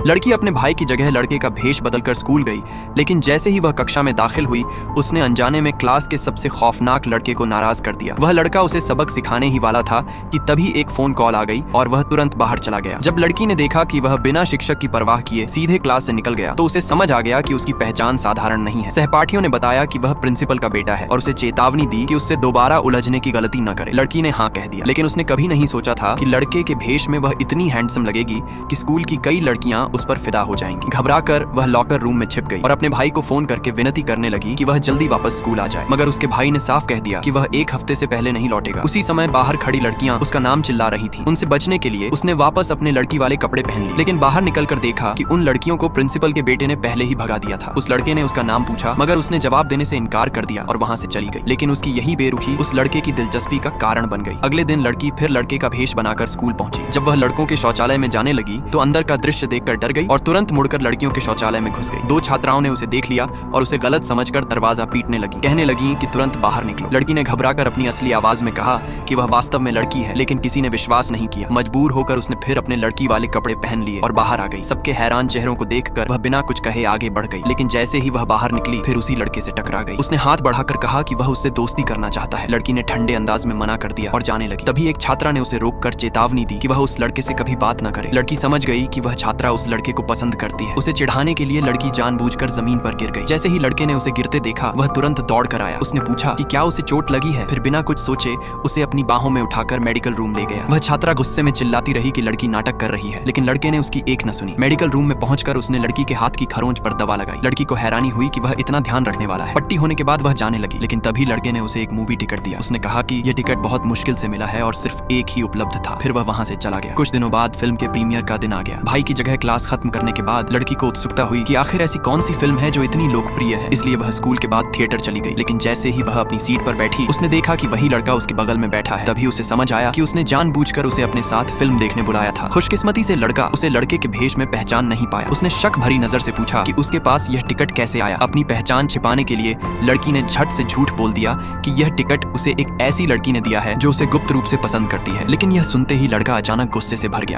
लड़की अपने भाई की जगह लड़के का भेष बदलकर स्कूल गई, लेकिन जैसे ही वह कक्षा में दाखिल हुई उसने अनजाने में क्लास के सबसे खौफनाक लड़के को नाराज कर दिया। वह लड़का उसे सबक सिखाने ही वाला था कि तभी एक फोन कॉल आ गई और वह तुरंत बाहर चला गया। जब लड़की ने देखा कि वह बिना शिक्षक की परवाह किए सीधे क्लास से निकल गया तो उसे समझ आ गया कि उसकी पहचान साधारण नहीं है। सहपाठियों ने बताया कि वह प्रिंसिपल का बेटा है और उसे चेतावनी दी कि उससे दोबारा उलझने की गलती न करे। लड़की ने हाँ कह दिया, लेकिन उसने कभी नहीं सोचा था कि लड़के के भेष में वह इतनी हैंडसम लगेगी कि स्कूल की कई लड़कियां उस पर फिदा हो जाएंगी। घबराकर वह लॉकर रूम में छिप गई और अपने भाई को फोन करके विनती करने लगी कि वह जल्दी वापस स्कूल आ जाए, मगर उसके भाई ने साफ कह दिया कि वह एक हफ्ते से पहले नहीं लौटेगा। उसी समय बाहर खड़ी लड़कियां उसका नाम चिल्ला रही थीं। उनसे बचने के लिए उसने वापस अपने लड़की वाले कपड़े पहन लिए, लेकिन बाहर निकलकर देखा कि उन लड़कियों को प्रिंसिपल के बेटे ने पहले ही भगा दिया था। उस लड़के ने उसका नाम पूछा, मगर उसने जवाब देने से इनकार कर दिया और वहाँ से चली गई। लेकिन उसकी यही बेरुखी उस लड़के की दिलचस्पी का कारण बन गई। अगले दिन लड़की फिर लड़के का भेष बनाकर स्कूल पहुंची। जब वह लड़कों के शौचालय में जाने लगी तो अंदर का दृश्य देखकर डर गई और तुरंत मुड़कर लड़कियों के शौचालय में घुस गई। दो छात्राओं ने उसे देख लिया और उसे गलत समझकर दरवाजा पीटने लगी, कहने लगी कि तुरंत बाहर निकलो। लड़की ने घबराकर अपनी असली आवाज में कहा कि वह वास्तव में लड़की है, लेकिन किसी ने विश्वास नहीं किया। मजबूर होकर उसने फिर अपने लड़की वाले कपड़े पहन लिए और बाहर आ गई। सबके हैरान चेहरों को देखकर वह बिना कुछ कहे आगे बढ़ गई, लेकिन जैसे ही वह बाहर निकली फिर उसी लड़के से टकरा गई। उसने हाथ बढ़ाकर कहा कि वह उससे दोस्ती करना चाहता है। लड़की ने ठंडे अंदाज में मना कर दिया और जाने लगी। तभी एक छात्रा ने उसे रोककर चेतावनी दी कि वह उस लड़के से कभी बात न करे। लड़की समझ गई कि वह छात्रा उस लड़के को पसंद करती है। उसे चिढ़ाने के लिए लड़की जानबूझकर जमीन पर गिर गई। जैसे ही लड़के ने उसे गिरते देखा वह तुरंत दौड़ कर आया। उसने पूछा कि क्या उसे चोट लगी है, फिर बिना कुछ सोचे उसे अपनी बाहों में उठाकर मेडिकल रूम ले गया। वह छात्रा गुस्से में चिल्लाती रही कि लड़की नाटक कर रही है, लेकिन लड़के ने उसकी एक न सुनी। मेडिकल रूम में पहुंचकर उसने लड़की के हाथ की खरोंच पर दवा लगाई। लड़की को हैरानी हुई कि वह इतना ध्यान रखने वाला है। पट्टी होने के बाद वह जाने लगी, लेकिन तभी लड़के ने उसे एक मूवी टिकट दिया। उसने कहा कि यह टिकट बहुत मुश्किल से मिला है और सिर्फ एक ही उपलब्ध था। फिर वह वहां से चला गया। कुछ दिनों बाद फिल्म के प्रीमियर का दिन आ गया। भाई की जगह क्लास खत्म करने के बाद लड़की को उत्सुकता हुई कि आखिर ऐसी कौन सी फिल्म है जो इतनी लोकप्रिय है, इसलिए वह स्कूल के बाद थिएटर चली गई। लेकिन जैसे ही वह अपनी सीट पर बैठी उसने देखा कि वही लड़का उसके बगल में बैठा है। तभी उसे समझ आया कि उसने जानबूझकर उसे अपने साथ फिल्म देखने बुलाया था। खुशकिस्मती से लड़का उसे लड़के के भेष में पहचान नहीं पाया। उसने शक भरी नजर से पूछा कि उसके पास यह टिकट कैसे आया। अपनी पहचान छिपाने के लिए लड़की ने झट से झूठ बोल दिया कि यह टिकट उसे एक ऐसी लड़की ने दिया है जो उसे गुप्त रूप से पसंद करती है। लेकिन यह सुनते ही लड़का अचानक गुस्से से भर गया।